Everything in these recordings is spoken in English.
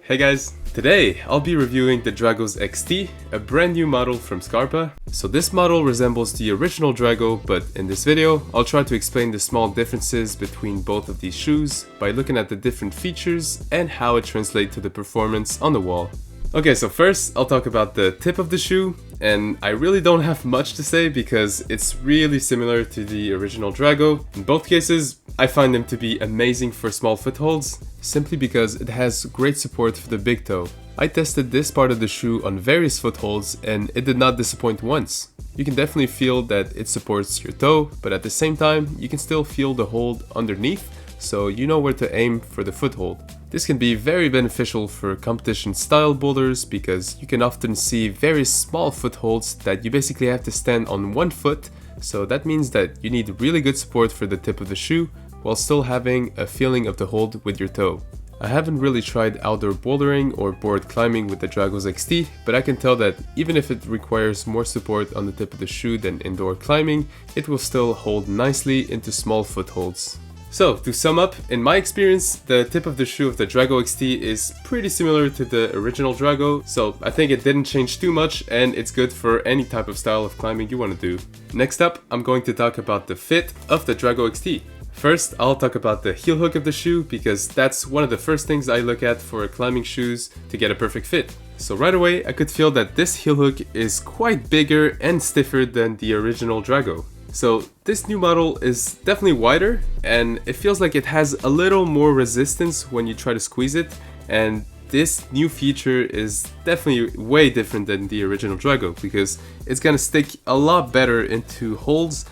Hey guys, today I'll be reviewing the Drago XT, a brand new model from Scarpa. So this model resembles the original Drago, but in this video I'll try to explain the small differences between both of these shoes by looking at the different features and how it translates to the performance on the wall. Okay, so first I'll talk about the tip of the shoe, and I really don't have much to say because it's really similar to the original Drago. In both cases, I find them to be amazing for small footholds, simply because it has great support for the big toe. I tested this part of the shoe on various footholds and it did not disappoint once. You can definitely feel that it supports your toe, but at the same time, you can still feel the hold underneath, so you know where to aim for the foothold. This can be very beneficial for competition style boulders because you can often see very small footholds that you basically have to stand on one foot, so that means that you need really good support for the tip of the shoe while still having a feeling of the hold with your toe. I haven't really tried outdoor bouldering or board climbing with the Drago XT, but I can tell that even if it requires more support on the tip of the shoe than indoor climbing, it will still hold nicely into small footholds. So, to sum up, in my experience, the tip of the shoe of the Drago XT is pretty similar to the original Drago, so I think it didn't change too much and it's good for any type of style of climbing you want to do. Next up, I'm going to talk about the fit of the Drago XT. First, I'll talk about the heel hook of the shoe because that's one of the first things I look at for climbing shoes to get a perfect fit. So right away, I could feel that this heel hook is quite bigger and stiffer than the original Drago. So this new model is definitely wider and it feels like it has a little more resistance when you try to squeeze it, and this new feature is definitely way different than the original Drago because it's gonna stick a lot better into holds,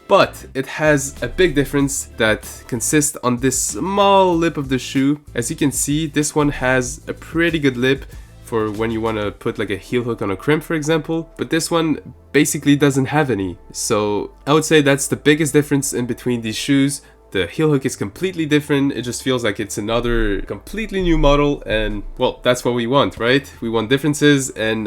but it has a big difference that consists on this small lip of the shoe. As you can see, this one has a pretty good lip for when you want to put like a heel hook on a crimp, for example, but this one basically doesn't have any. So I would say that's the biggest difference in between these shoes. The heel hook is completely different. It just feels like it's another completely new model, and well, that's what we want, right? We want differences and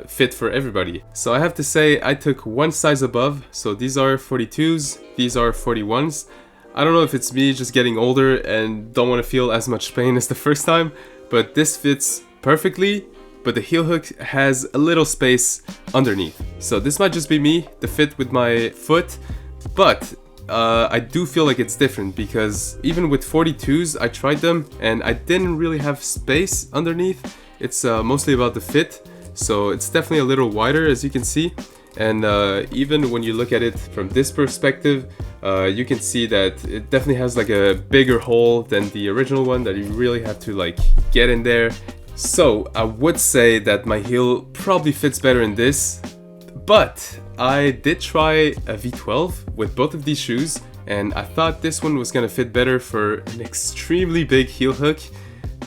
fit for everybody. So I have to say I took one size above. So these are 42s, these are 41s. I don't know if it's me just getting older and don't want to feel as much pain as the first time, but this fits perfectly, but the heel hook has a little space underneath. So this might just be me, the fit with my foot, but I do feel like it's different because even with 42s, I tried them and I didn't really have space underneath. It's mostly about the fit, so it's definitely a little wider, as you can see. And even when you look at it from this perspective, you can see that it definitely has like a bigger hole than the original one that you really have to like get in there. So I would say that my heel probably fits better in this, but I did try a V12 with both of these shoes and I thought this one was gonna fit better for an extremely big heel hook.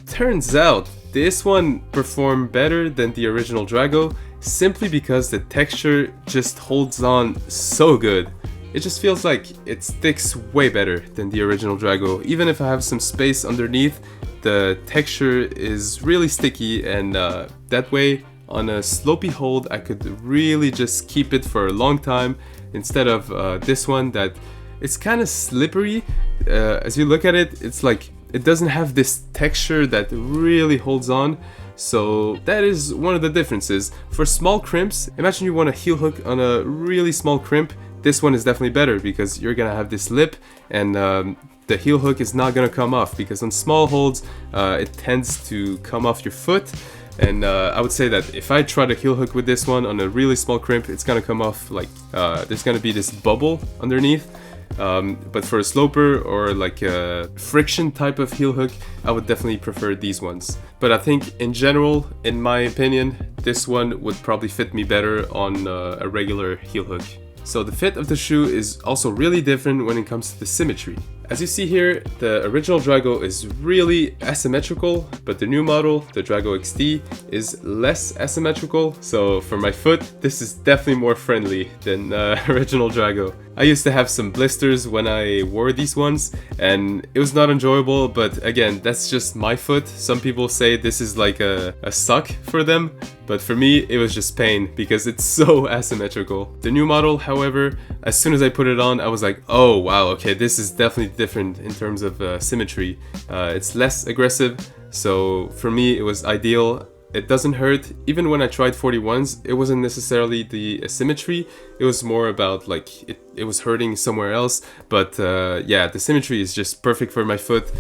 Turns out this one performed better than the original Drago simply because the texture just holds on so good. It just feels like it sticks way better than the original Drago. Even if I have some space underneath, the texture is really sticky, and that way on a slopey hold I could really just keep it for a long time instead of this one that it's kind of slippery. As you look at it, it's like it doesn't have this texture that really holds on. So that is one of the differences. For small crimps, imagine you want a heel hook on a really small crimp, this one is definitely better because you're gonna have this lip and the heel hook is not gonna come off, because on small holds it tends to come off your foot. And I would say that if I try to heel hook with this one on a really small crimp, it's gonna come off like there's gonna be this bubble underneath. But for a sloper or like a friction type of heel hook, I would definitely prefer these ones. But I think in general, in my opinion, this one would probably fit me better on a regular heel hook. So the fit of the shoe is also really different when it comes to the symmetry. As you see here, the original Drago is really asymmetrical, but the new model, the Drago XT, is less asymmetrical. So for my foot, this is definitely more friendly than original Drago. I used to have some blisters when I wore these ones, and it was not enjoyable, but again, that's just my foot. Some people say this is like a suck for them, but for me, it was just pain because it's so asymmetrical. The new model, however, as soon as I put it on, I was like, oh wow, okay, this is definitely different in terms of symmetry. It's less aggressive, So for me, it was ideal. It doesn't hurt. Even when I tried 41s, it wasn't necessarily the symmetry. It was more about like it was hurting somewhere else. But yeah, the symmetry is just perfect for my foot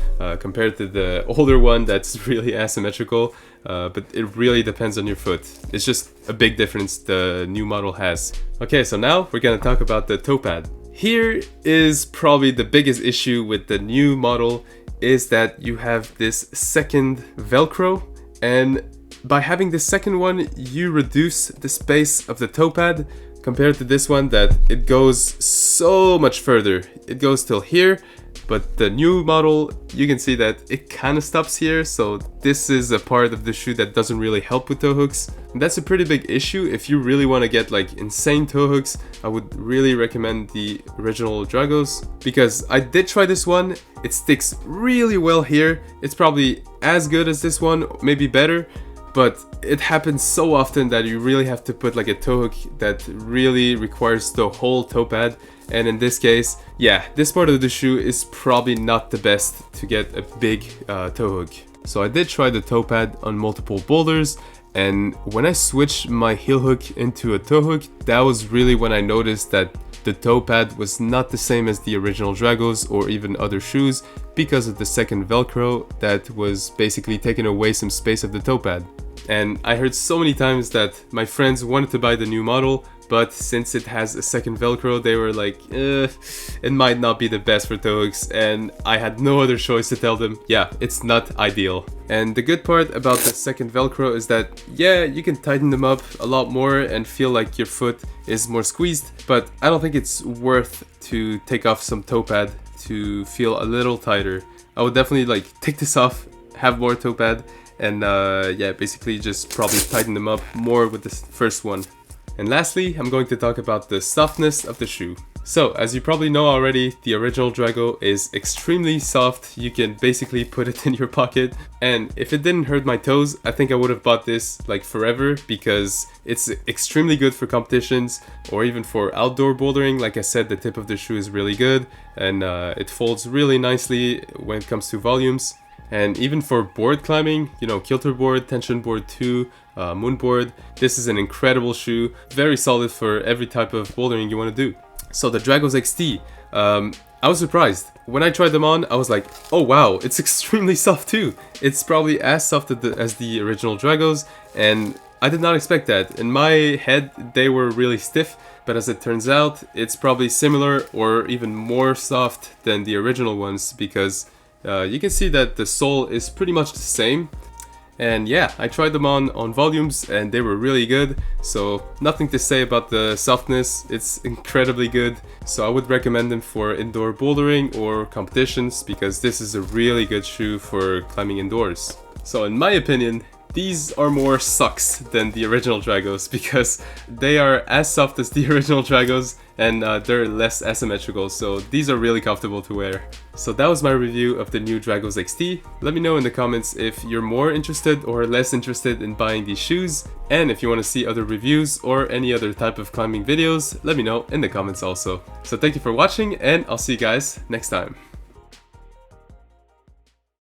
compared to the older one that's really asymmetrical. But it really depends on your foot. It's just a big difference the new model has. Okay, so now we're gonna talk about the toe pad. Here is probably the biggest issue with the new model, is that you have this second Velcro, and by having this second one, you reduce the space of the toe pad compared to this one that it goes so much further. It goes till here, but the new model, you can see that it kind of stops here, so this is a part of the shoe that doesn't really help with toe hooks. And that's a pretty big issue. If you really want to get like insane toe hooks, I would really recommend the original Dragos, because I did try this one. It sticks really well here. It's probably as good as this one, maybe better. But it happens so often that you really have to put like a toe hook that really requires the whole toe pad. And in this case, yeah, this part of the shoe is probably not the best to get a big toe hook. So I did try the toe pad on multiple boulders, and when I switched my heel hook into a toe hook, that was really when I noticed that the toe pad was not the same as the original Dragos or even other shoes, because of the second Velcro that was basically taking away some space of the toe pad. And I heard so many times that my friends wanted to buy the new model, but since it has a second Velcro, they were like, it might not be the best for toe hooks, and I had no other choice to tell them, yeah, it's not ideal. And the good part about the second Velcro is that, yeah, you can tighten them up a lot more and feel like your foot is more squeezed, but I don't think it's worth to take off some toe pad to feel a little tighter. I would definitely like take this off, have more toe pad, and yeah, basically just probably tighten them up more with this first one. And lastly, I'm going to talk about the softness of the shoe. So, as you probably know already, the original Drago is extremely soft. You can basically put it in your pocket. And if it didn't hurt my toes, I think I would have bought this like forever, because it's extremely good for competitions or even for outdoor bouldering. Like I said, the tip of the shoe is really good, and it folds really nicely when it comes to volumes. And even for board climbing, you know, kilter board, tension board 2, moon board, this is an incredible shoe, very solid for every type of bouldering you want to do. So the Dragos XT, I was surprised. When I tried them on, I was like, oh wow, it's extremely soft too. It's probably as soft as the original Dragos, and I did not expect that. In my head, they were really stiff, but as it turns out, it's probably similar or even more soft than the original ones, because you can see that the sole is pretty much the same. And yeah, I tried them on volumes and they were really good, so nothing to say about the softness. It's incredibly good, so I would recommend them for indoor bouldering or competitions, because this is a really good shoe for climbing indoors. So in my opinion, these are more sucks than the original Dragos, because they are as soft as the original Dragos and they're less asymmetrical, so these are really comfortable to wear. So that was my review of the new Dragos XT. Let me know in the comments if you're more interested or less interested in buying these shoes, and if you want to see other reviews or any other type of climbing videos, let me know in the comments also. So thank you for watching, and I'll see you guys next time.